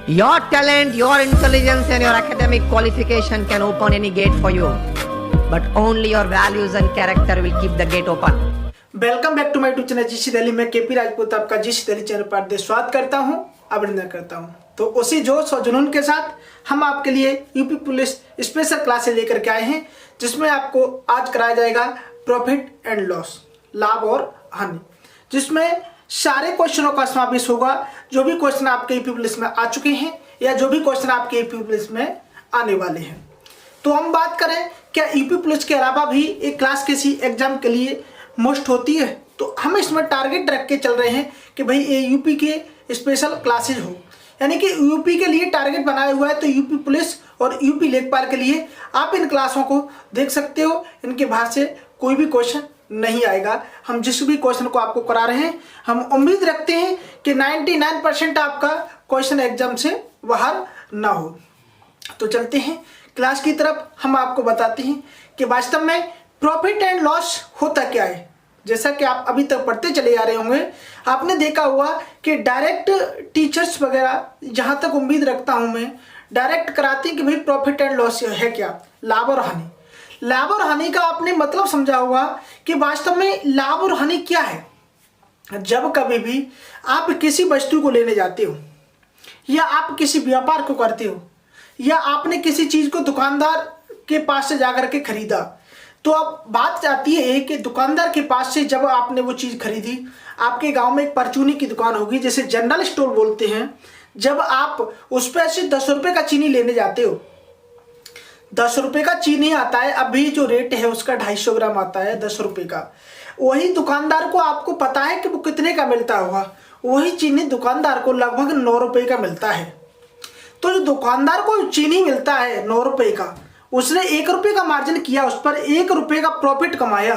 Your talent, your intelligence and your academic qualification can open any gate for you. But only your values and character will keep the gate open. Welcome back to my YouTube channel GC Delhi में KP Rajput आपका GC Delhi channel पर स्वागत करता हूं, अभिनंदन करता हूं। तो उसी जोश और जुनून के साथ हम आपके लिए यूपी पुलिस स्पेशल क्लासेस लेकर के आए हैं, जिसमें आपको आज कराया जाएगा प्रॉफिट एंड लॉस, लाभ और हानि, जिसमें सारे क्वेश्चनों का समावेश होगा। जो भी क्वेश्चन आपके यूपी पुलिस में आ चुके हैं या जो भी क्वेश्चन आपके यूपी पुलिस में आने वाले हैं। तो हम बात करें क्या यूपी पुलिस के अलावा भी एक क्लास किसी एग्जाम के लिए मोस्ट होती है, तो हम इसमें टारगेट रख के चल रहे हैं कि भाई ये यूपी के स्पेशल क्लासेज हो, यानी कि यूपी के लिए टारगेट बनाया हुआ है। तो यूपी पुलिस और यूपी लेखपाल के लिए आप इन क्लासों को देख सकते हो। इनके बाहर से कोई भी क्वेश्चन नहीं आएगा। हम जिस भी क्वेश्चन को आपको करा रहे हैं, हम उम्मीद रखते हैं कि 99% आपका क्वेश्चन एग्जाम से बाहर ना हो। तो चलते हैं क्लास की तरफ। हम आपको बताते हैं कि वास्तव में प्रॉफिट एंड लॉस होता क्या है। जैसा कि आप अभी तक पढ़ते चले आ रहे होंगे, आपने देखा हुआ कि डायरेक्ट टीचर्स वगैरह, जहां तक उम्मीद रखता हूं मैं, डायरेक्ट कराते हैं कि भाई प्रॉफिट एंड लॉस है क्या, लाभ और हानि। लाभ और हानि का आपने मतलब समझा होगा कि वास्तव में लाभ और हानि क्या है। जब कभी भी आप किसी वस्तु को लेने जाते हो या आप किसी व्यापार को करते हो या आपने किसी चीज को दुकानदार के पास से जाकर के खरीदा, तो अब बात आती है कि दुकानदार के पास से जब आपने वो चीज खरीदी, आपके गांव में एक परचूनी की दुकान होगी, जैसे जनरल स्टोर बोलते हैं। जब आप उस पर से 10 रुपए का चीनी लेने जाते हो, 10 रुपए का चीनी आता है, अभी जो रेट है उसका 250 ग्राम आता है 10 रुपए का। वही दुकानदार को आपको पता है कि वो कितने का मिलता होगा, वही चीनी दुकानदार को लगभग 9 रुपए का मिलता है। तो जो दुकानदार को चीनी मिलता है 9 रुपए का, उसने 1 रुपए का मार्जिन किया, उस पर 1 रुपए का प्रॉफिट कमाया।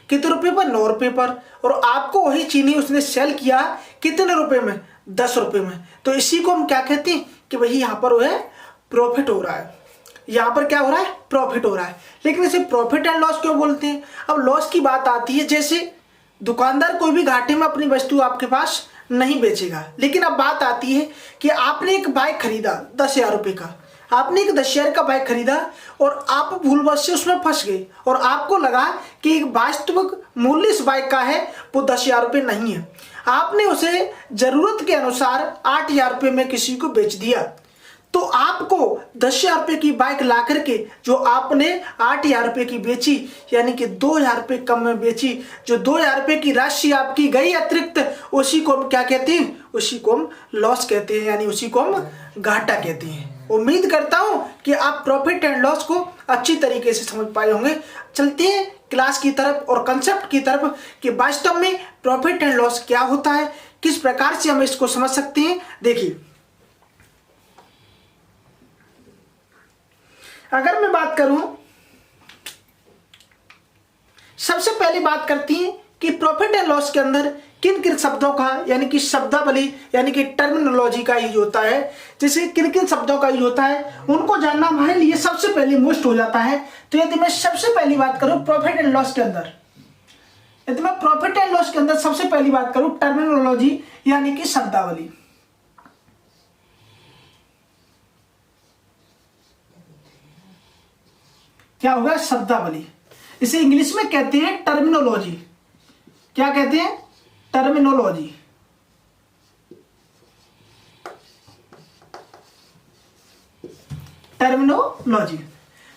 कितने रुपए पर? 9 रुपए पर। और आपको वही चीनी उसने सेल किया कितने रुपए में? 10 रुपए में। तो इसी को हम क्या कहते हैं कि भाई यहाँ पर वो है प्रॉफिट हो रहा है, यहाँ पर क्या हो रहा है? प्रॉफिट हो रहा है। लेकिन इसे प्रॉफिट एंड लॉस क्यों बोलते हैं? अब लॉस की बात आती है, जैसे दुकानदार कोई भी घाटे में अपनी वस्तु आपके पास नहीं बेचेगा। लेकिन अब बात आती है कि आपने एक बाइक खरीदा 10,000 रुपए का, आपने एक 10,000 का बाइक खरीदा और आप भूलवश से उसमें फंस गए और आपको लगा कि वास्तविक मूल्य इस बाइक का है वो 10,000 रुपये नहीं है। आपने उसे जरूरत के अनुसार 8,000 रुपये में किसी को बेच दिया। तो आपको 10,000 रुपये की बाइक ला करके जो आपने 8,000 रुपये की बेची, यानी कि 2,000 रुपये कम में बेची, जो 2,000 रुपये की राशि आपकी गई अतिरिक्त, उसी को हम क्या कहते हैं? उसी को हम लॉस कहते हैं, यानी उसी को हम घाटा कहते हैं। उम्मीद करता हूं कि आप प्रॉफिट एंड लॉस को अच्छी तरीके से समझ पाए होंगे। चलते हैं क्लास की तरफ और कंसेप्ट की तरफ कि वास्तव में प्रॉफिट एंड लॉस क्या होता है, किस प्रकार से हम इसको समझ सकते हैं। देखिए, अगर मैं बात करूं, सबसे पहले बात करती हैं कि प्रॉफिट एंड लॉस के अंदर किन किन शब्दों का, यानी कि शब्दावली, यानी कि टर्मिनोलॉजी का यूज होता है। जैसे किन किन शब्दों का यूज होता है, उनको जानना हमारे लिए सबसे पहले मोस्ट हो जाता है। तो यदि मैं सबसे पहली बात करूं प्रॉफिट एंड लॉस के अंदर, यदि मैं प्रॉफिट एंड लॉस के अंदर सबसे पहली बात करूं टर्मिनोलॉजी, यानी कि शब्दावली। क्या होगा? शब्दावली। इसे इंग्लिश में कहते हैं टर्मिनोलॉजी। क्या कहते हैं? टर्मिनोलॉजी। टर्मिनोलॉजी।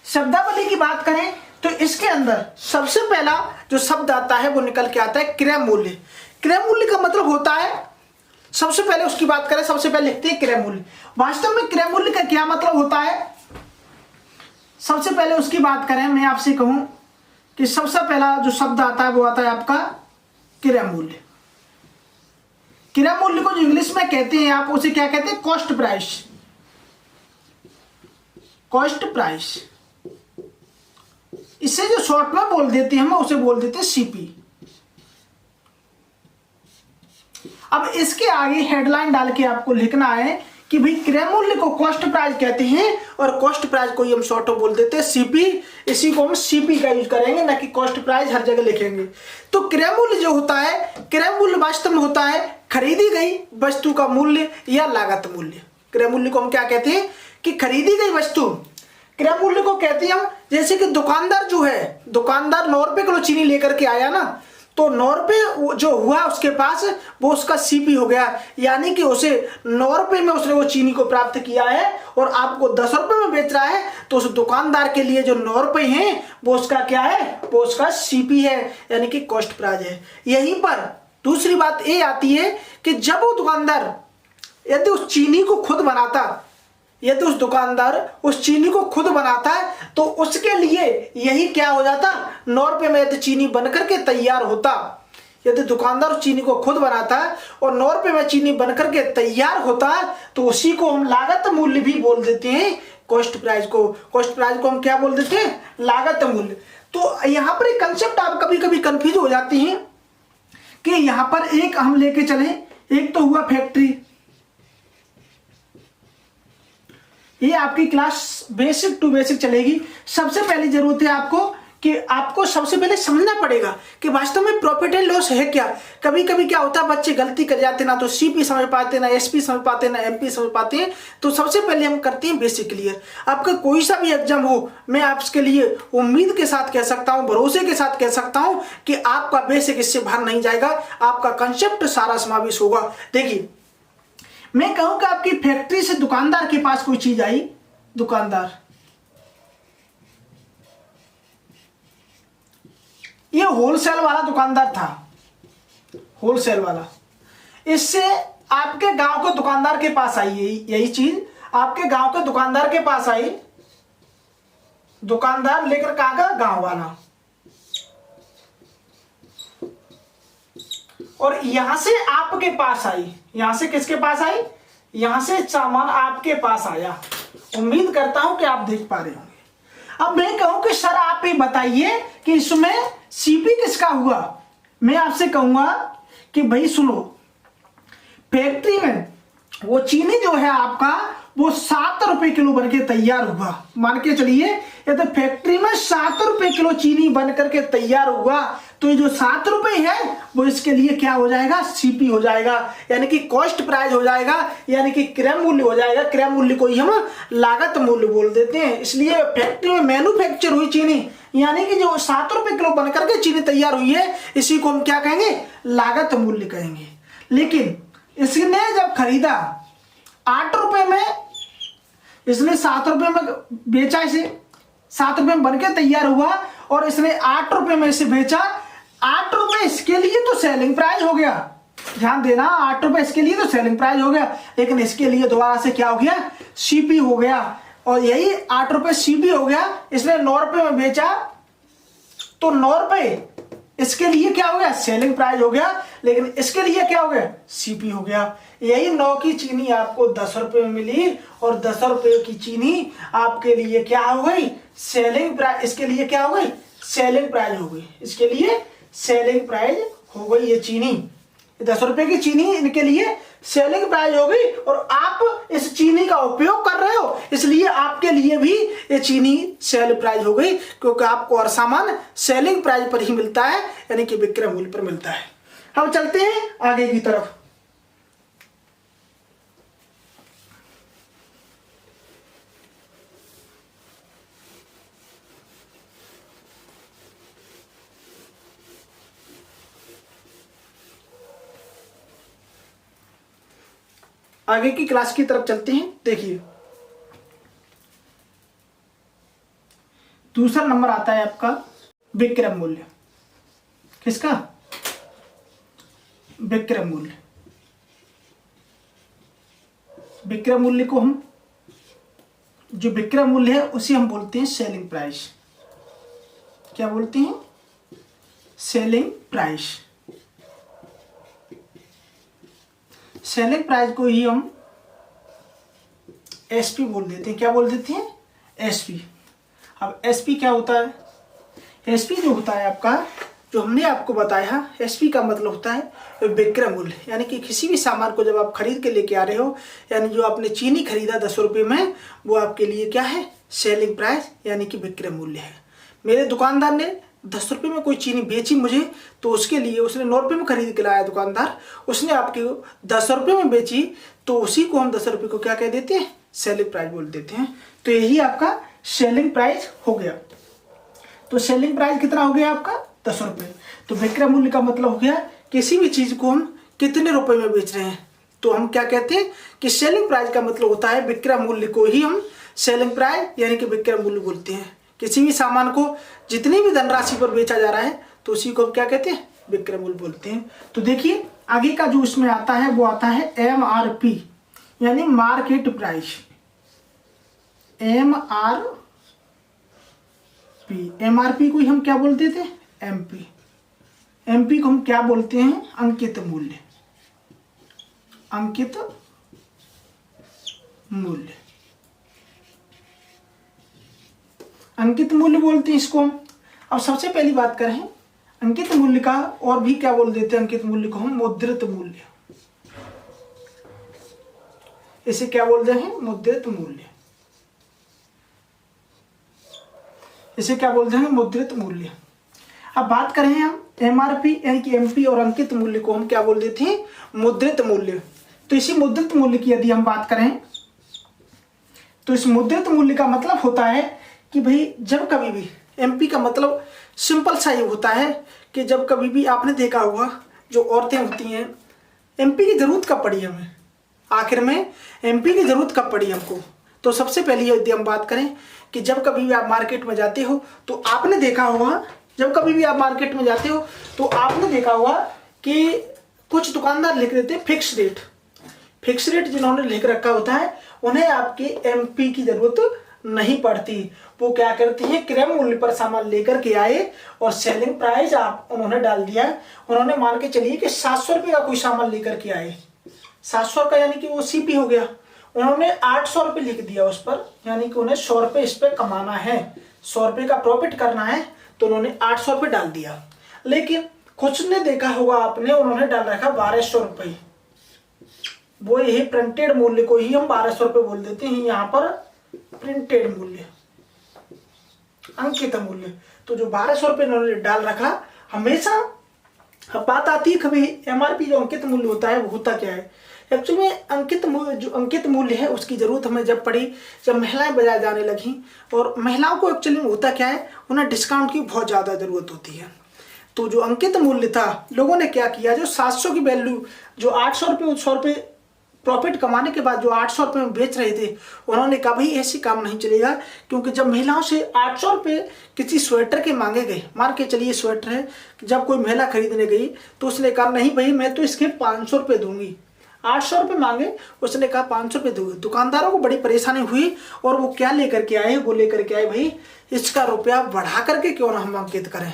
शब्दावली की बात करें तो इसके अंदर सबसे पहला जो शब्द आता है वो निकल के आता है क्रय मूल्य। क्रय मूल्य का मतलब होता है, सबसे पहले उसकी बात करें, सबसे पहले लिखते हैं क्रय मूल्य। वास्तव में क्रय मूल्य का क्या मतलब होता है? सबसे पहले उसकी बात करें, मैं आपसे कहूं कि सबसे पहला जो शब्द आता है वो आता है आपका क्रय मूल्य। क्रय मूल्य को जो इंग्लिश में कहते हैं, आप उसे क्या कहते हैं? Cost price. Cost price. इसे जो शॉर्ट में बोल देते हैं हम, उसे बोल देते हैं सीपी। अब इसके आगे हेडलाइन डाल के आपको लिखना है कि भाई क्रय मूल्य को कॉस्ट प्राइस कहते हैं और कॉस्ट प्राइस को ही हम शॉर्ट में बोल देते हैं सीपी। इसी को हम सीपी का यूज करेंगे, ना कि कॉस्ट प्राइस हर जगह लिखेंगे। तो क्रय मूल्य जो होता है, क्रय मूल्य वास्तव में होता है खरीदी गई वस्तु का मूल्य या लागत मूल्य। क्रय मूल्य को हम क्या कहते हैं कि खरीदी गई वस्तु। क्रय मूल्य को कहते हैं हम, जैसे कि दुकानदार जो है, दुकानदार 9 रुपए किलो चीनी लेकर के आया ना, तो 9 रुपए जो हुआ उसके पास वो उसका सीपी हो गया, यानी कि उसे 9 रुपए में उसने वो चीनी को प्राप्त किया है और आपको 10 रुपए में बेच रहा है, तो उस दुकानदार के लिए जो 9 रुपए हैं वो उसका क्या है, वो उसका सीपी है, यानी कि कॉस्ट प्राइस है। यहीं पर दूसरी बात ये आती है कि जब वो दुकानदार यदि उस चीनी को खुद बनाता, यदि उस दुकानदार उस चीनी को खुद बनाता है तो उसके लिए यही क्या हो जाता, 9 रुपए में यदि चीनी बनकर के तैयार होता, यदि दुकानदार उस चीनी को खुद बनाता है और 9 रुपए में चीनी बनकर के तैयार होता है तो उसी को हम लागत मूल्य भी बोल देते हैं, कॉस्ट प्राइस को। कॉस्ट प्राइस को हम क्या बोल देते हैं, लागत मूल्य। तो यहां पर एक कंसेप्ट आप कभी कभी कंफ्यूज हो जाते हैं कि यहां पर एक हम लेके चले, एक तो हुआ फैक्ट्री, ये आपकी क्लास बेसिक टू बेसिक चलेगी। सबसे पहली जरूरत है आपको कि आपको सबसे पहले समझना पड़ेगा कि वास्तव में प्रॉफिट एंड लॉस है क्या। कभी कभी क्या होता है, बच्चे गलती कर जाते, ना तो सीपी समझ पाते, ना एसपी समझ पाते, ना एमपी समझ पाते हैं। तो सबसे पहले हम करते हैं बेसिक क्लियर। आपका कोई सा भी एग्जाम हो, मैं आपके लिए उम्मीद के साथ कह सकता हूं, भरोसे के साथ कह सकता हूं कि आपका बेसिक इससे बाहर नहीं जाएगा, आपका कंसेप्ट सारा समावेश होगा। देखिए, मैं कहूं कि आपकी फैक्ट्री से दुकानदार के पास कोई चीज आई, दुकानदार, ये होलसेल वाला दुकानदार था, होलसेल वाला, इससे आपके गांव के दुकानदार के पास आई, यही चीज आपके गांव के दुकानदार के पास आई, दुकानदार लेकर कहां गया, गांव वाला, और यहां से आपके पास आई, यहां से किसके पास आई, यहां से सामान आपके पास आया। उम्मीद करता हूं कि आप देख पा रहे होंगे। अब मैं कहूं कि सर आप ही बताइए कि इसमें सीपी किसका हुआ। मैं आपसे कहूंगा कि भाई सुनो, फैक्ट्री में वो चीनी जो है आपका वो 7 रुपए किलो बन के तैयार हुआ। मान के चलिए ये तो फैक्ट्री में 7 रुपए किलो चीनी बन करके तैयार हुआ, तो ये जो 7 रुपए है वो इसके लिए क्या हो जाएगा, सीपी हो जाएगा, यानी कि कॉस्ट प्राइस हो जाएगा, यानी कि क्रय मूल्य हो जाएगा। क्रय मूल्य को ही हम लागत मूल्य बोल देते हैं। इसलिए फैक्ट्री में मैन्युफैक्चर हुई चीनी, यानी कि जो 7 रुपए किलो बन करके चीनी तैयार हुई है, इसी को हम क्या कहेंगे, लागत मूल्य कहेंगे। लेकिन इसने जब खरीदा 8 रुपए में, इसने 7 रुपए में बेचा, इसे 7 रुपए में बनके तैयार हुआ और इसने 8 रुपए में इसे बेचा। 8 रुपए इसके लिए तो सेलिंग प्राइस हो गया, ध्यान देना, 8 रुपए इसके लिए तो सेलिंग प्राइस हो गया, लेकिन इसके लिए दोबारा से क्या हो गया, सीपी हो गया। और यही 8 रुपए सीपी हो गया। इसने 9 रुपए में बेचा तो 9 रुपए इसके लिए क्या हो गया, सेलिंग प्राइस हो गया, लेकिन इसके लिए क्या हो गया, सीपी हो गया। यही 9 की चीनी आपको 10 रुपए में मिली और 10 रुपए की चीनी आपके लिए क्या हो गई, सेलिंग प्राइस, इसके लिए क्या हो गई, सेलिंग प्राइस हो गई, इसके लिए सेलिंग प्राइस हो गई। ये चीनी 10 रुपए की चीनी इनके लिए सेलिंग प्राइस हो गई, और आप इस चीनी का उपयोग कर रहे हो, इसलिए आपके लिए भी ये चीनी सेल प्राइस हो गई, क्योंकि आपको और सामान सेलिंग प्राइस पर ही मिलता है, यानी कि विक्रय मूल्य पर मिलता है। हम चलते हैं आगे की तरफ। आगे की क्लास की तरफ चलते हैं। देखिए, दूसरा नंबर आता है आपका विक्रय मूल्य। किसका, विक्रय मूल्य। विक्रय मूल्य को हम, जो विक्रय मूल्य है उसे हम बोलते हैं सेलिंग प्राइस। क्या बोलते हैं, सेलिंग प्राइस। सेलिंग प्राइस को ही हम एसपी बोल देते हैं। क्या बोल देते हैं, एसपी। अब एसपी क्या होता है, एसपी जो होता है आपका, जो हमने आपको बताया, एसपी का मतलब होता है विक्रय मूल्य, यानी कि किसी भी सामान को जब आप खरीद के लेके आ रहे हो, यानी जो आपने चीनी खरीदा 10 रुपए में, वो आपके लिए क्या है, सेलिंग प्राइस, यानी कि विक्रय मूल्य है। मेरे दुकानदार ने 10 रुपये में कोई चीनी बेची मुझे, तो उसके लिए उसने 9 रुपये में खरीद के लाया दुकानदार, उसने आपके 10 रुपये में बेची, तो उसी को हम 10 रुपये को क्या कह देते हैं, सेलिंग प्राइस बोल देते हैं। तो यही आपका सेलिंग प्राइस हो गया। तो सेलिंग प्राइस कितना हो गया आपका, 10 रुपये। तो विक्रय मूल्य का मतलब हो गया किसी भी चीज को हम कितने रुपए में बेच रहे हैं, तो हम क्या कहते हैं कि सेलिंग प्राइस का मतलब होता है विक्रय मूल्य को ही हम सेलिंग प्राइस यानी कि विक्रय मूल्य बोलते हैं। किसी भी सामान को जितनी भी धनराशि पर बेचा जा रहा है तो उसी को हम क्या कहते हैं, विक्रय मूल्य बोलते हैं। तो देखिए आगे का जो उसमें आता है वो आता है MRP यानी मार्केट प्राइस। MRP को ही हम क्या बोलते थे, MP को हम क्या बोलते हैं, अंकित मूल्य। अंकित मूल्य, अंकित मूल्य बोलते हैं इसको हम। अब सबसे पहली बात करें अंकित मूल्य का, और भी क्या बोल देते हैं अंकित मूल्य को हम, मुद्रित मूल्य। इसे क्या बोलते हैं, मुद्रित मूल्य। इसे क्या बोलते हैं, मुद्रित मूल्य। अब बात करें हम MRP यानी कि MP और अंकित मूल्य को हम क्या बोल देते हैं, मुद्रित मूल्य। तो इसी मुद्रित मूल्य की यदि हम बात करें तो इस मुद्रित मूल्य का मतलब होता है कि भाई जब कभी भी, MP का मतलब सिंपल सा ही होता है कि जब कभी भी आपने देखा होगा जो औरतें होती हैं, MP की जरूरत कब पड़ी हमें, आखिर में MP की जरूरत कब पड़ी हमको। तो सबसे पहले यदि हम बात करें कि जब कभी भी आप मार्केट में जाते हो तो आपने देखा होगा, जब कभी भी आप मार्केट में जाते हो तो आपने देखा होगा कि कुछ दुकानदार लिख देते हैं फिक्स रेट। फिक्स रेट जिन्होंने लिख रखा होता है उन्हें आपके MP की जरूरत नहीं पड़ती। वो क्या करते हैं, क्रय मूल्य पर सामान लेकर के आए और सेलिंग प्राइस आप उन्होंने डाल दिया। उन्होंने मान के चलिए कि 700 रुपये का कोई सामान लेकर के आए, 700 का यानी कि वो CP हो गया, उन्होंने 800 रुपये लिख दिया उस पर, यानी कि उन्हें 100 रुपये इस पर कमाना है, 100 रुपये का प्रॉफिट करना है, तो उन्होंने 800 रुपये डाल दिया। लेकिन कुछ ने देखा होगा आपने, उन्होंने डाल रखा 1200 रुपये। वो यही प्रिंटेड मूल्य को ही हम 1200 रुपये बोल देते हैं, यहाँ पर प्रिंटेड मूल्य, अंकित मूल्य। तो जो 1200 रुपये उन्होंने डाल रखा, हमेशा बात आती है कभी MRP जो अंकित मूल्य होता है वो होता क्या है। एक्चुअली में अंकित मूल्य, जो अंकित मूल्य है उसकी जरूरत हमें जब पड़ी, जब महिलाएं बाजार जाने लगी, और महिलाओं को एक्चुअली में होता क्या है, उन्हें डिस्काउंट की बहुत ज़्यादा ज़रूरत होती है। तो जो अंकित मूल्य था, लोगों ने क्या किया, जो 700 की वैल्यू, जो 800 रुपये 100 रुपये प्रॉफिट कमाने के बाद जो 800 रुपये में बेच रहे थे, उन्होंने कहा भाई ऐसे काम नहीं चलेगा, क्योंकि जब महिलाओं से 800 रुपये किसी स्वेटर के मांगे गए, मान के चलिए स्वेटर है, जब कोई महिला खरीदने गई तो उसने कहा नहीं भाई मैं तो इसके 500 रुपये दूंगी, 800 रुपये मांगे, उसने कहा 500 रुपये दूंगी। दुकानदारों को बड़ी परेशानी हुई और वो क्या लेकर के आए, वो लेकर के आए भाई इसका रुपया बढ़ा करके क्यों ना हम अंकित करें।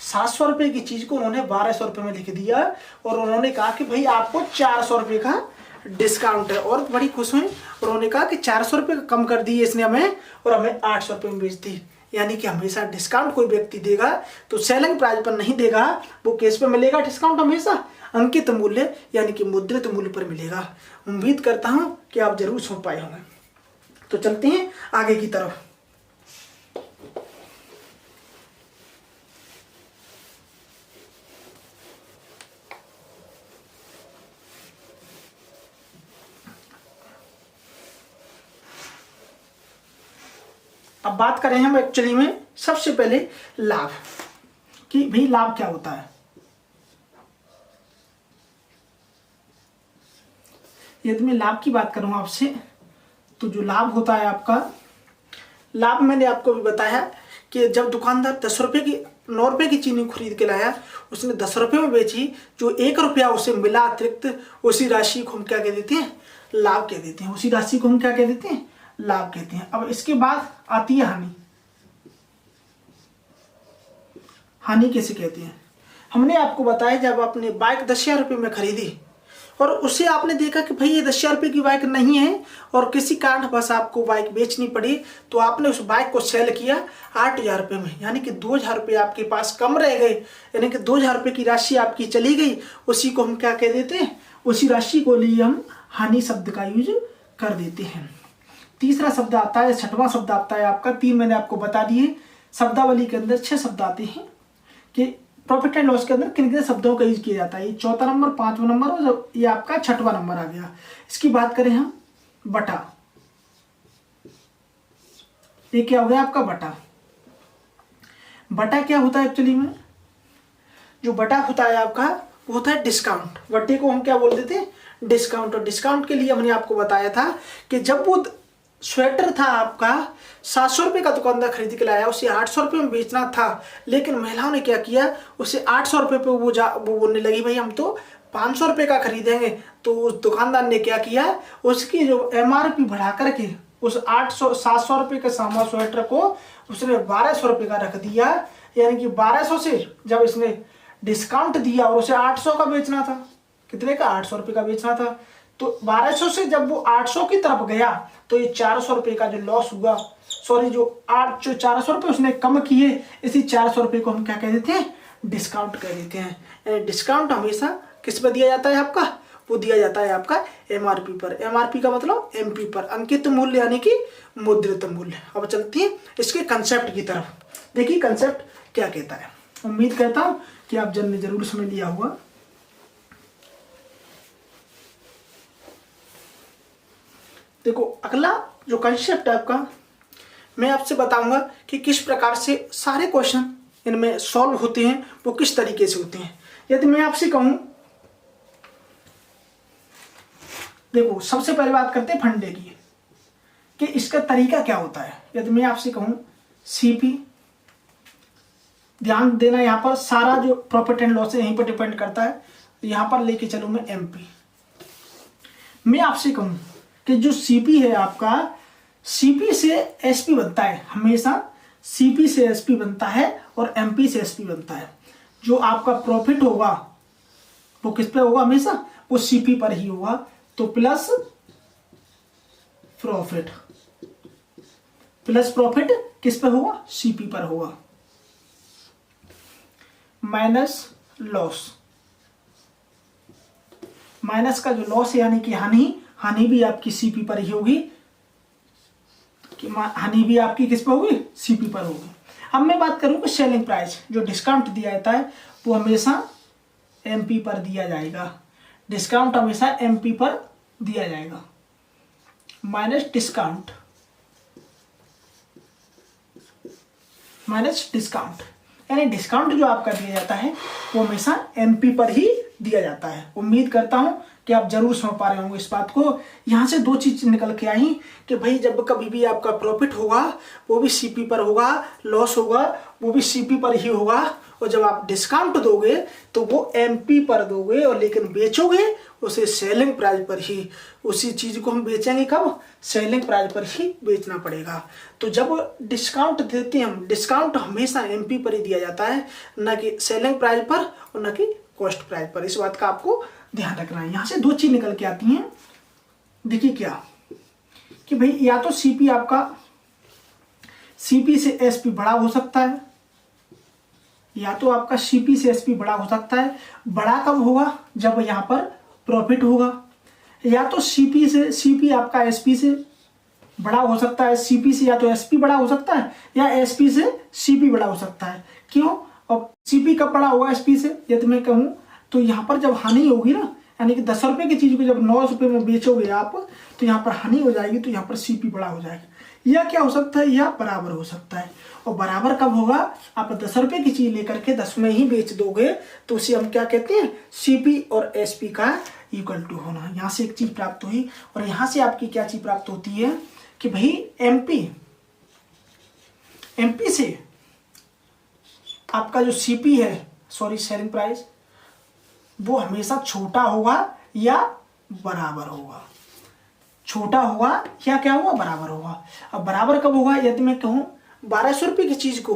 700 रुपये की चीज़ को उन्होंने 1200 रुपये में लिख दिया और उन्होंने कहा कि भाई आपको 400 रुपये का डिस्काउंट है, और बड़ी खुश हुई। उन्होंने कहा कि 400 रुपये कम कर दिए इसने हमें, और हमें 800 रुपये में बेच दी। यानी कि हमेशा डिस्काउंट कोई व्यक्ति देगा तो सेलिंग प्राइस पर नहीं देगा, वो केस पे मिलेगा डिस्काउंट, हमेशा अंकित मूल्य यानी कि मुद्रित मूल्य पर मिलेगा। उम्मीद करता हूं कि आप जरूर समझ पाए होंगे। तो चलते हैं आगे की तरफ। अब बात करें हम एक्चुअली में सबसे पहले लाभ, कि भाई लाभ क्या होता है। यदि मैं लाभ की बात करूं आपसे, तो जो लाभ होता है आपका, लाभ मैंने आपको भी बताया कि जब दुकानदार 10 रुपये की 9 रुपये की चीनी खरीद के लाया, उसने 10 रुपये में बेची, जो 1 रुपया उसे मिला अतिरिक्त, उसी राशि को हम क्या कह देते हैं, लाभ कह देते हैं। उसी राशि को हम क्या कह देते हैं, लाभ कहते हैं। अब इसके बाद आती है हानि। हानि कैसे कहते हैं, हमने आपको बताया जब आपने बाइक 10,000 रुपये में खरीदी और उसे आपने देखा कि भाई ये 10,000 रुपये की बाइक नहीं है और किसी कारण बस आपको बाइक बेचनी पड़ी, तो आपने उस बाइक को सेल किया 8,000 रुपये में, यानी कि 2,000 रुपये आपके पास कम रह गए, यानी कि 2,000 रुपये की राशि आपकी चली गई। उसी को हम क्या कह देते हैं, उसी राशि को लिए हम हानि शब्द का यूज कर देते हैं। तीसरा शब्द आता है, छठवां शब्द आता है आपका, 3 मैंने आपको बता दिए। शब्दावली के अंदर 6 शब्द आते हैं, कि प्रॉफिट एंड लॉस के अंदर किन किन शब्दों का यूज किया जाता है। ये चौथा नंबर, पांचवा नंबर और ये आपका छठवां नंबर आ गया। इसकी बात करें हम बटा, ये क्या हो गया आपका बटा। बटा क्या होता है एक्चुअली में, जो बटा होता है आपका वो होता है डिस्काउंट। बटे को हम क्या बोलते थे, डिस्काउंट। और डिस्काउंट के लिए हमने आपको बताया था कि जब वो स्वेटर था आपका 700 रुपये का दुकानदार खरीद के लाया, उसे 800 रुपये में बेचना था, लेकिन महिलाओं ने क्या किया, उसे 800 रुपये पे वो बोलने लगी भाई हम तो 500 रुपये का खरीदेंगे। तो उस दुकानदार ने क्या किया, उसकी जो MRP बढ़ा करके उस 700 रुपये के सामान स्वेटर को उसने 1200 रुपये का रख दिया। यानी कि 1200 से जब इसने डिस्काउंट दिया और उसे 800 का बेचना था, कितने का, 800 रुपये का बेचना था, तो 1200 से जब वो 800 की तरफ गया तो ये 400 रुपये का जो लॉस हुआ, सॉरी जो 400 रुपये उसने कम किए, इसी 400 रुपये को हम क्या कह देते हैं, डिस्काउंट कह देते हैं। यानी डिस्काउंट हमेशा किस पर दिया जाता है आपका, वो दिया जाता है आपका MRP पर। MRP का मतलब MP पर, अंकित मूल्य यानी कि मुद्रित मूल्य। अब चलती है इसके कंसेप्ट की तरफ। देखिए कंसेप्ट क्या कहता है, उम्मीद करता हूं कि आप जन ने जरूर समझ लिया हुआ। देखो अगला जो कंसेप्ट है आपका, मैं आपसे बताऊंगा कि किस प्रकार से सारे क्वेश्चन इनमें सॉल्व होते हैं, वो किस तरीके से होते हैं। यदि मैं आपसे कहूं, देखो सबसे पहले बात करते हैं फंडे की कि इसका तरीका क्या होता है। यदि मैं आपसे कहूं CP, ध्यान देना यहाँ पर सारा जो प्रॉफिट एंड लॉस है यहीं पर डिपेंड करता है, यहाँ पर लेके चलूं मैं MP। मैं आपसे कहूं कि जो CP है आपका, CP से SP बनता है, हमेशा CP से SP बनता है और MP से SP बनता है। जो आपका प्रॉफिट होगा वो किस पे होगा, हमेशा वो CP पर ही होगा। तो प्लस प्रॉफिट, प्लस प्रॉफिट किस पे होगा, CP पर होगा, माइनस लॉस, माइनस का जो लॉस है यानी कि हानि, हानि भी आपकी CP पर ही होगी, कि हानि भी आपकी किस पर होगी, CP पर होगी। अब मैं बात करूं कि सेलिंग प्राइस, जो डिस्काउंट दिया जाता है वो हमेशा MP पर दिया जाएगा, डिस्काउंट हमेशा MP पर दिया जाएगा, माइनस डिस्काउंट, माइनस डिस्काउंट, यानी डिस्काउंट जो आपका दिया जाता है वो हमेशा MP पर ही दिया जाता है। उम्मीद करता हूं कि आप जरूर समझ पा रहे होंगे इस बात को। यहाँ से दो चीज निकल के आई कि भाई जब कभी भी आपका प्रॉफिट होगा वो भी CP पर होगा, लॉस होगा वो भी CP पर ही होगा, और जब आप डिस्काउंट दोगे तो वो MP पर दोगे, और लेकिन बेचोगे उसे सेलिंग प्राइस पर ही। उसी चीज को हम बेचेंगे कब, सेलिंग प्राइस पर ही बेचना पड़ेगा। तो जब डिस्काउंट देते हैं हम, डिस्काउंट हमेशा MP पर ही दिया जाता है, न कि सेलिंग प्राइस पर और न कि कॉस्ट प्राइस पर। इस बात का आपको ध्यान रखना है। यहाँ से दो चीज निकल के आती हैं। देखिए क्या कि भाई या तो CP आपका CP से SP बड़ा हो सकता है, या तो आपका CP से SP बड़ा हो सकता है। बड़ा कब होगा, जब यहाँ पर प्रॉफिट होगा। या तो CP आपका SP से बड़ा हो सकता है, CP से या तो SP बड़ा हो सकता है, या SP से CP बड़ा हो सकता है। क्यों, अब CP कब बड़ा होगा SP से, यदि मैं कहूँ तो यहाँ पर जब हानि होगी ना, यानी कि 10 रुपये की चीज को जब 9 रुपये में बेचोगे आप, तो यहाँ पर हानि हो जाएगी, तो यहाँ पर CP बड़ा हो जाएगा। या क्या हो सकता है, या बराबर हो सकता है। और बराबर कब होगा, आप 10 रुपये की चीज लेकर के 10 में ही बेच दोगे, तो उसे हम क्या कहते हैं, CP और SP का इक्वल टू होना। यहाँ से एक चीज प्राप्त हुई, और यहाँ से आपकी क्या चीज प्राप्त होती है कि भाई MP से आपका जो CP है, सॉरी सेलिंग प्राइस, वो हमेशा छोटा होगा या बराबर होगा। छोटा होगा या क्या होगा, बराबर होगा। अब बराबर कब होगा, यदि मैं कहूँ 1200 रुपये की चीज को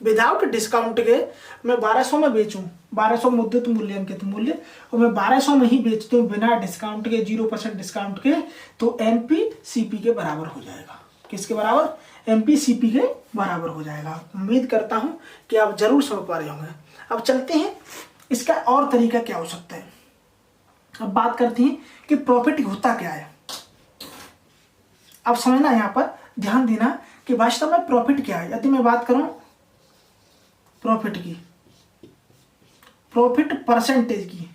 विदाउट डिस्काउंट के मैं 1200 में बेचूं, 1200 मुद्रित मूल्य, अंकित मूल्य, और मैं 1200 में ही बेचता हूँ बिना डिस्काउंट के, 0% डिस्काउंट के, तो MP CP के बराबर हो जाएगा। किसके बराबर, MP CP के बराबर हो जाएगा। उम्मीद करता हूं कि आप जरूर समझ पा रहे होंगे। अब चलते हैं इसका और तरीका क्या हो सकता है। अब बात करते हैं कि प्रॉफिट होता क्या है। अब समझना, यहाँ पर ध्यान देना कि वास्तव में प्रॉफिट क्या है। यदि मैं बात करूं प्रॉफिट की, प्रॉफिट परसेंटेज की।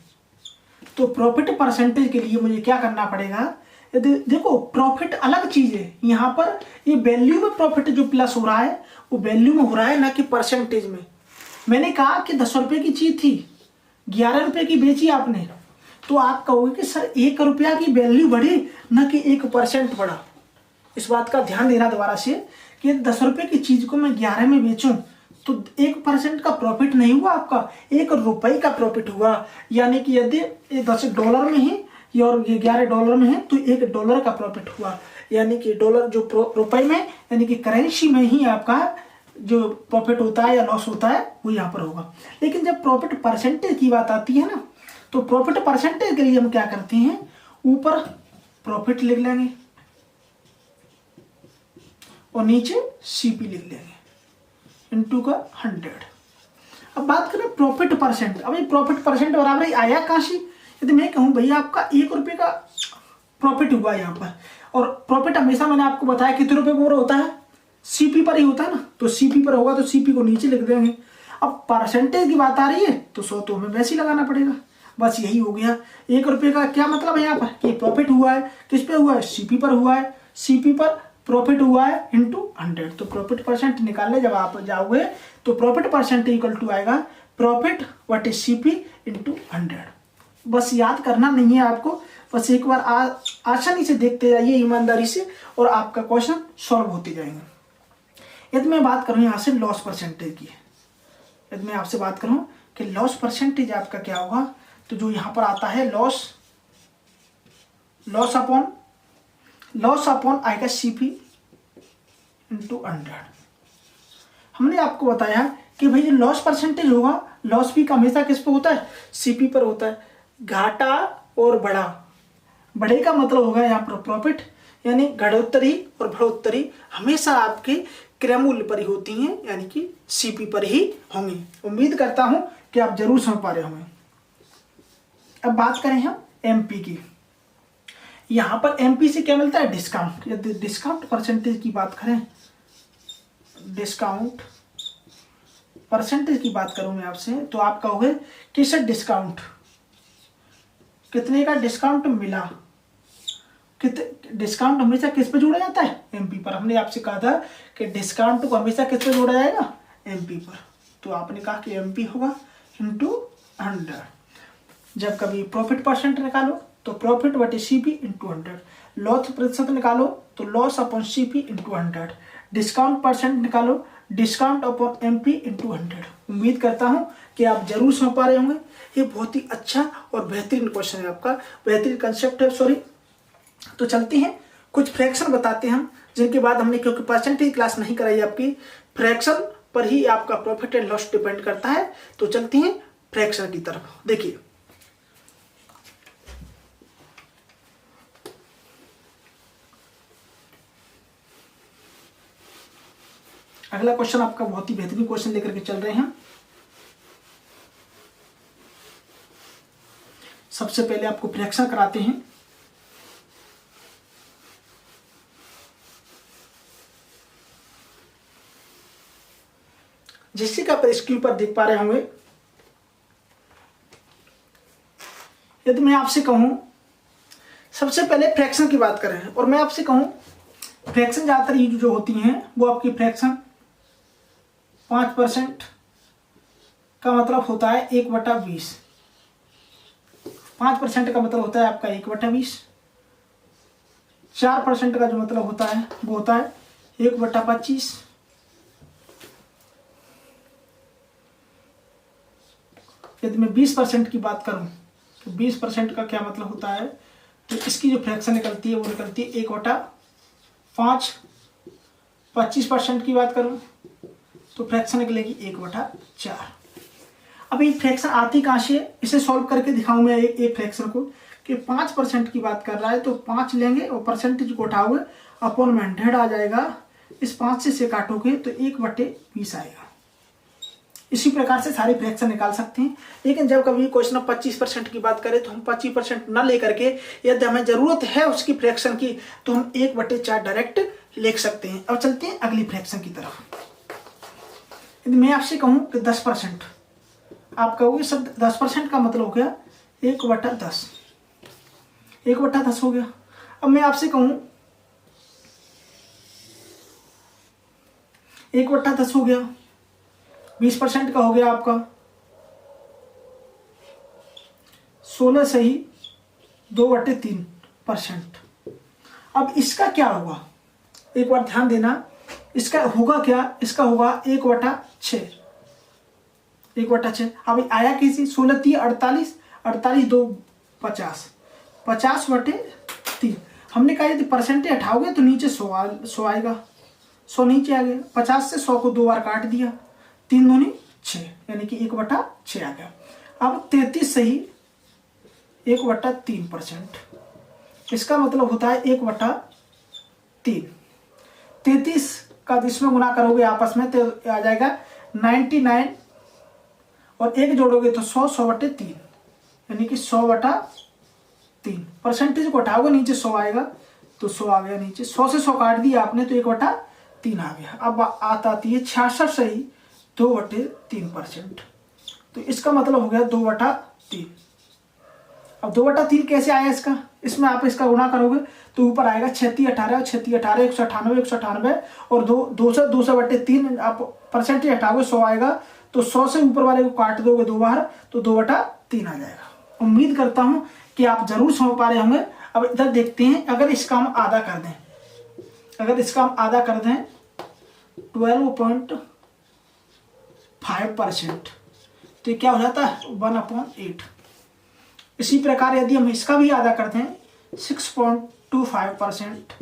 तो प्रॉफिट परसेंटेज के लिए मुझे क्या करना पड़ेगा, देखो प्रॉफिट अलग चीज है, यहाँ पर ये वैल्यू में प्रॉफिट जो प्लस हो रहा है वो वैल्यू में हो रहा है, ना कि परसेंटेज में। मैंने कहा कि 10 रुपए की चीज थी, 11 रुपए की बेची आपने, तो आप कहोगे कि सर 1 रुपया की वैल्यू बढ़ी, ना कि 1% बढ़ा। इस बात का ध्यान देना दोबारा से कि 10 रुपए की चीज को मैं 11 में बेचूं तो 1% का प्रॉफिट नहीं हुआ आपका, 1 रुपए का प्रॉफिट हुआ। यानी कि यदि $10 में ही और ये $11 में है तो $1 का प्रॉफिट हुआ। यानी कि डॉलर जो रुपए में, यानी कि करेंसी में ही आपका जो प्रॉफिट होता है या लॉस होता है वो यहाँ पर होगा। लेकिन जब प्रॉफिट परसेंटेज की बात आती है ना, तो प्रॉफिट परसेंटेज के लिए हम क्या करते हैं, ऊपर प्रॉफिट लिख लेंगे और नीचे सीपी लिख लेंगे इनटू का 100। अब बात करें प्रॉफिट परसेंट। अब ये प्रॉफिट परसेंट बराबर आया कहाँ से, यदि मैं कहूँ भैया आपका 1 रुपये का प्रॉफिट हुआ यहाँ पर, और प्रॉफिट हमेशा मैंने आपको बताया कितने रुपए पर होता है, सीपी पर ही होता है ना, तो सीपी पर होगा तो सीपी को नीचे लिख देंगे। अब परसेंटेज की बात आ रही है तो 100 तो हमें वैसे ही लगाना पड़ेगा, बस यही हो गया। 1 रुपये का क्या मतलब है यहाँ पर कि प्रॉफिट हुआ है, किस पे हुआ है, सीपी पर हुआ है, सीपी पर प्रॉफिट हुआ है इंटू 100। तो प्रॉफिट परसेंट निकालने जब आप जाओगे तो प्रॉफिट परसेंट इक्वल टू आएगा profit what is CP into 100। बस याद करना नहीं है आपको, बस एक बार आसानी से देखते जाइए ईमानदारी से और आपका क्वेश्चन सॉल्व होते जाएंगे। यदि मैं बात करूं यहाँ से लॉस परसेंटेज की, यदि मैं आपसे बात करूं कि लॉस परसेंटेज आपका क्या होगा, तो जो यहाँ पर आता है लॉस अपॉन आएगा सीपी इंटू 100। हमने आपको बताया कि भाई जो लॉस परसेंटेज होगा, लॉस भी हमेशा किस पे होता है, सीपी पर होता है। घाटा और बड़े का मतलब होगा यहाँ पर प्रॉफिट, यानी घटोत्तरी और बढ़ोत्तरी हमेशा आपके क्रय मूल्य पर ही होती हैं, यानी कि सीपी पर ही होंगी। उम्मीद करता हूं कि आप जरूर समझ पा रहे होंगे। अब बात करें हम एमपी की, यहां पर एमपी से क्या मिलता है, डिस्काउंट। यदि डिस्काउंट परसेंटेज की बात करें, डिस्काउंट परसेंटेज की बात करूं मैं आपसे, तो आप कहोगे कि सर डिस्काउंट कितने का डिस्काउंट मिला, डिस्काउंट हमेशा किस पे जोड़ा जाता है, एमपी पर। हमने आपसे कहा था कि डिस्काउंट को हमेशा किस पे जोड़ा जाएगा, एमपी पर। तो आपने कहा कि एमपी होगा इंटू 100। जब कभी प्रॉफिट परसेंट निकालो तो प्रॉफिट बटे सीपी इंटू 100, लॉस प्रतिशत निकालो तो loss upon CP into 100, discount percent निकालो डिस्काउंट अपॉन एमपी इंटू 100। उम्मीद करता हूं कि आप जरूर समझ पा रहे होंगे। ये बहुत ही अच्छा और बेहतरीन क्वेश्चन है आपका, बेहतरीन कंसेप्ट है, सॉरी। तो चलते हैं कुछ फ्रैक्शन बताते हैं हम, जिनके बाद हमने, क्योंकि परसेंटेज क्लास नहीं कराई आपकी, फ्रैक्शन पर ही आपका प्रॉफिट एंड लॉस डिपेंड करता है। तो चलते हैं फ्रैक्शन की तरफ। देखिए अगला क्वेश्चन आपका बहुत ही बेहतरीन क्वेश्चन लेकर के चल रहे हैं। सबसे पहले आपको फ्रैक्शन कराते हैं। जिससे कि आप स्क्रीन पर देख पा रहे होंगे, यदि मैं आपसे कहूं, सबसे पहले फ्रैक्शन की बात करें और मैं आपसे कहूं फ्रैक्शन ज्यादातर ये जो होती हैं वो आपकी फ्रैक्शन 5% का मतलब होता है 1/20। 5% का मतलब होता है आपका 1/20। 4% का जो मतलब होता है वो होता है 1/25। यदि मैं 20% की बात करूं तो 20% का क्या मतलब होता है, तो इसकी जो फ्रैक्शन निकलती है वो निकलती है 1/5। 25% की बात करूं तो फ्रैक्शन निकलेगी 1/4। अब ये फ्रैक्शन आती कहाँ से, इसे सॉल्व करके दिखाऊं मैं एक फ्रैक्शन को कि 5% की बात कर रहा है तो 5 लेंगे और परसेंटेज को उठाओगे अपॉन में 100 आ जाएगा। इस 5 से काटोगे तो 1/20 आएगा। इसी प्रकार से सारे फ्रैक्शन निकाल सकते हैं। लेकिन जब कभी क्वेश्चन 25% की बात करें तो हम 25% न लेकर के, यदि हमें जरूरत है उसकी फ्रैक्शन की, तो हम 1/4 डायरेक्ट लिख सकते हैं। अब चलते हैं अगली फ्रैक्शन की तरफ। यदि मैं आपसे कहूं कि 10%, आप कहोगे सब 10% का मतलब हो गया 1/10, 1/10 हो गया। अब मैं आपसे कहूँ 1/10 हो गया, 20% का हो गया आपका 16 से ही 2/3%। अब इसका क्या होगा, एक बार ध्यान देना, इसका होगा क्या, इसका होगा 1/6, 1/6। अब आया किसी 16 3 48, 48 2 50, 50/3। हमने कहा यदि परसेंटेज हटाओगे तो नीचे 100 आएगा, 100 नीचे आ गया। 50 से 100 को 2 बार काट दिया, 3 दूनी 6, यानी कि 1/6 आ गया। अब 33 से ही 1/3%, इसका मतलब होता है 1/3। 33 का इसमें गुना करोगे आपस में तो आ जाएगा 99, और 1 जोड़ोगे तो 100, 100/3, यानी कि 100/3। परसेंटेज को हटाओगे नीचे 100 आएगा, तो 100 आ गया नीचे, 100 से 100 काट दिया आपने तो 1/3 आ गया। अब आती है 66 से ही 2/3%, तो इसका मतलब हो गया 2/3। अब 2/3 कैसे आया इसका, इसमें आप इसका गुणा करोगे तो ऊपर आएगा 36 18, 36 18 198, 198, और 200/3 आप परसेंटेज हटाओगे 100 आएगा, तो 100 से ऊपर वाले को काट दोगे 2 बार तो 2/3 आ जाएगा। उम्मीद करता हूं कि आप जरूर समझ पा रहे होंगे। अब इधर देखते हैं, अगर इसका हम आधा कर दें, अगर इसका हम आधा कर दें 12.5%, तो क्या हो जाता है 1/8। इसी प्रकार यदि हम इसका भी आधा करते हैं 6.25%,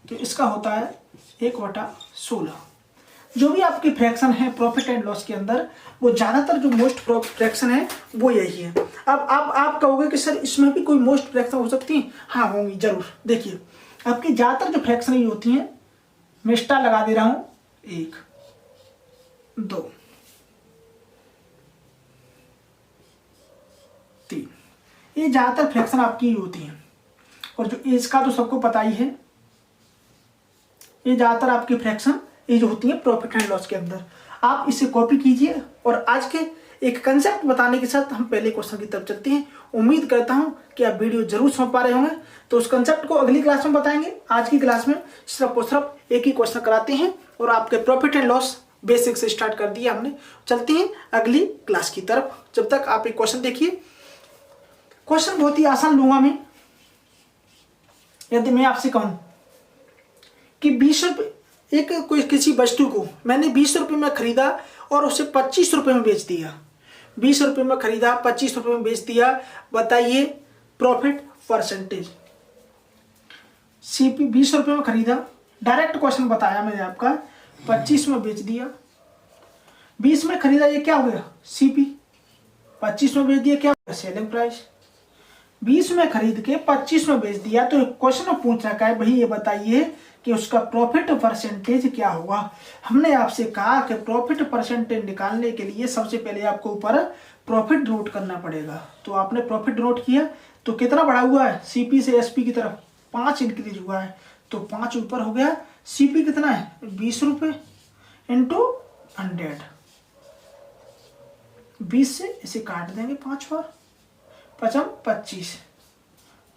तो इसका होता है 1/16। जो भी आपकी फ्रैक्शन है प्रॉफिट एंड लॉस के अंदर, वो ज़्यादातर जो मोस्ट फ्रैक्शन है वो यही है। अब आप कहोगे कि सर इसमें भी कोई मोस्ट फ्रैक्शन हो सकती है? हाँ होंगी जरूर। देखिए आपकी ज़्यादातर जो फ्रैक्शन ये होती हैं, मैं स्टार लगा दे रहा हूँ, 1 2 3, ये ज़्यादातर फ्रैक्शन आपकी होती हैं। और जो इसका तो सबको पता ही है, ये ज़्यादातर आपकी फ्रैक्शन ये जो होती है प्रॉफिट एंड लॉस के अंदर। आप इसे कॉपी कीजिए, और आज के एक कंसेप्ट बताने के साथ हम पहले क्वेश्चन की तरफ चलते हैं। उम्मीद करता हूं कि आप वीडियो जरूर समझ पा रहे होंगे। तो उस कंसेप्ट को अगली क्लास में बताएंगे। आज की क्लास में सिर्फ और सिर्फ एक ही क्वेश्चन कराते हैं, और आपके प्रॉफिट एंड लॉस बेसिक से स्टार्ट कर दिया हमने। चलते हैं अगली क्लास की तरफ। जब तक आप एक क्वेश्चन देखिए। क्वेश्चन बहुत ही आसान लूंगा मैं। यदि मैं आपसे कहूं कि 20 रुपये, एक कोई किसी वस्तु को मैंने 20 रुपये में खरीदा और उसे 25 रुपये में बेच दिया, 20 रुपये में खरीदा 25 रुपये में बेच दिया, बताइए प्रॉफिट परसेंटेज। सीपी 20 रुपये में खरीदा, डायरेक्ट क्वेश्चन बताया मैंने आपका, 25 में बेच दिया। 20 में खरीदा, ये क्या हो गया सीपी, 25 में बेच दिया, क्या हो गया सेलिंग प्राइस। 20 में खरीद के 25 में बेच दिया, तो क्वेश्चन पूछ रखा है भाई ये बताइए कि उसका प्रॉफिट परसेंटेज क्या होगा। हमने आपसे कहा कि प्रॉफिट परसेंटेज निकालने के लिए सबसे पहले आपको ऊपर प्रॉफिट नोट करना पड़ेगा। तो आपने प्रॉफिट नोट किया, तो कितना बढ़ा हुआ है सीपी से एसपी की तरफ, 5 इंक्रीज हुआ है, तो 5 ऊपर हो गया। सीपी कितना है 20 रुपये इंटू 100, 20 से इसे काट देंगे 5 बार, 25,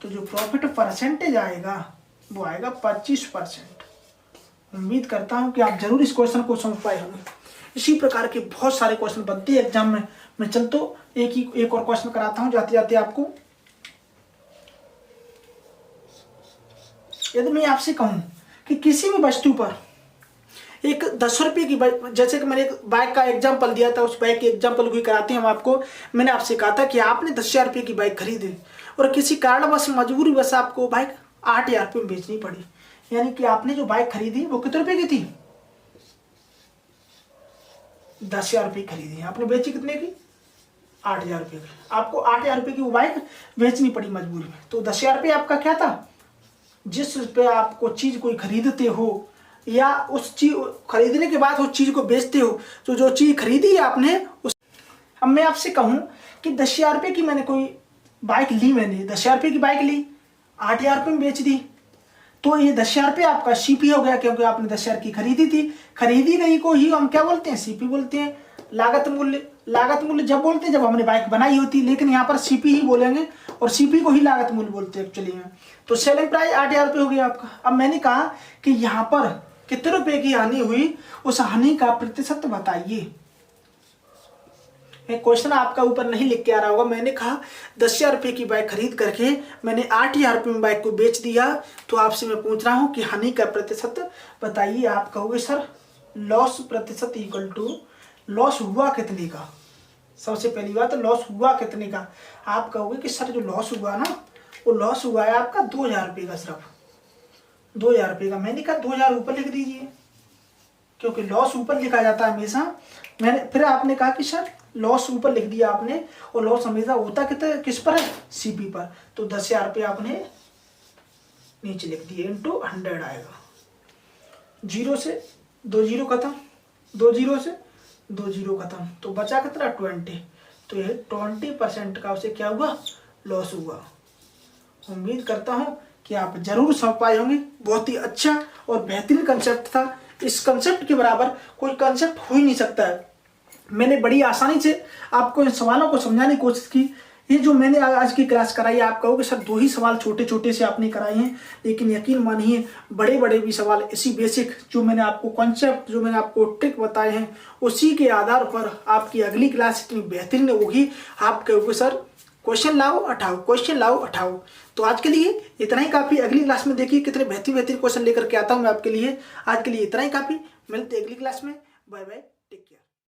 तो जो प्रॉफिट परसेंटेज आएगा वो आएगा 25%। उम्मीद करता हूं कि आप जरूर इस क्वेश्चन को समझ पाए होंगे। इसी प्रकार के बहुत सारे क्वेश्चन बनते हैं एग्जाम में। मैं चलता एक और क्वेश्चन कराता हूं जाते जाते आपको। यदि मैं आपसे कहूं कि किसी भी वस्तु पर एक 10 रुपये की, जैसे कि मैंने एक बाइक का एग्जाम्पल दिया था, उस बाइक के एग्जाम्पल को ही कराते हैं हम आपको। मैंने आपसे कहा था कि आपने 10,000 रुपये की बाइक खरीदी और किसी कारणवश मजबूरी बस आपको बाइक 8,000 रुपये में बेचनी पड़ी। यानी कि आपने जो बाइक खरीदी वो कितने रुपए की थी, 10,000 रुपये खरीदी, आपने बेची कितने की, 8,000 रुपये की। आपको 8,000 रुपये की वो बाइक बेचनी पड़ी मजबूरी में। तो 10,000 रुपये आपका क्या था, जिस पे आपको चीज कोई खरीदते हो या उस चीज खरीदने के बाद उस चीज को बेचते हो, तो जो चीज खरीदी आपने उस, अब मैं आपसे कहूं कि 10,000 रुपये की मैंने कोई बाइक ली, मैंने 10,000 रुपये की बाइक ली, 8,000 रुपये में बेच दी, तो ये 10,000 रुपये आपका सीपी हो गया, क्योंकि आपने 10,000 की खरीदी थी। खरीदी गई को ही हम क्या बोलते हैं, सीपी बोलते हैं, लागत मूल्य। लागत मूल्य जब बोलते हैं जब हमने बाइक बनाई होती, लेकिन यहाँ पर सीपी ही बोलेंगे और सीपी को ही लागत मूल्य बोलते हैं एक्चुअली में। तो सेलिंग प्राइस 8,000 रुपये हो गया आपका। अब मैंने कहा कि यहाँ पर कितने रुपए की हानि हुई, उस हानि का प्रतिशत बताइए। क्वेश्चन आपका ऊपर नहीं लिख के आ रहा होगा। मैंने कहा 10,000 रुपये की बाइक खरीद करके मैंने 8,000 रुपये में बाइक को बेच दिया, तो आपसे मैं पूछ रहा हूँ कि हानि का प्रतिशत बताइए। आप कहोगे सर लॉस प्रतिशत इक्वल टू लॉस हुआ कितने का। सबसे पहली बात लॉस हुआ कितने का। आप कहोगे कि सर जो लॉस हुआ ना, वो लॉस हुआ है आपका 2,000 रुपये का, सिर्फ 2,000 रुपये का। मैंने कहा 2,000 ऊपर लिख दीजिए, क्योंकि लॉस ऊपर लिखा जाता है हमेशा। मैंने फिर आपने कहा कि सर लॉस ऊपर लिख दिया आपने, और लॉस हमेशा होता किस पर है, सीपी पर। तो 10,000 रुपये आपने नीचे लिख दिए, इंटू 100 आएगा। 0 से 2 जीरो खत्म, 2 जीरो से 2 जीरो खत्म, तो बचा कितना 20। तो ये 20% का उसे क्या हुआ, लॉस हुआ। उम्मीद करता हूँ कि आप जरूर समझ पाए होंगे। बहुत ही अच्छा और बेहतरीन कंसेप्ट था। इस कंसेप्ट के बराबर कोई कंसेप्ट हो ही नहीं सकता है। मैंने बड़ी आसानी से आपको इन सवालों को समझाने की कोशिश की। ये जो मैंने आज की क्लास कराई, आप कहोगे सर 2 ही सवाल छोटे छोटे से आपने कराए हैं, लेकिन यकीन मानिए बड़े बड़े भी सवाल इसी बेसिक जो मैंने आपको कॉन्सेप्ट, जो मैंने आपको ट्रिक बताए हैं, उसी के आधार पर आपकी अगली क्लास इतनी बेहतरीन होगी। आप कहोगे सर क्वेश्चन लाओ उठाओ, क्वेश्चन लाओ उठाओ। तो आज के लिए इतना ही काफ़ी। अगली क्लास में देखिए कितने बेहतरीन क्वेश्चन लेकर के आता हूँ मैं आपके लिए। आज के लिए इतना ही काफ़ी। मिलते हैं अगली क्लास में। Bye bye.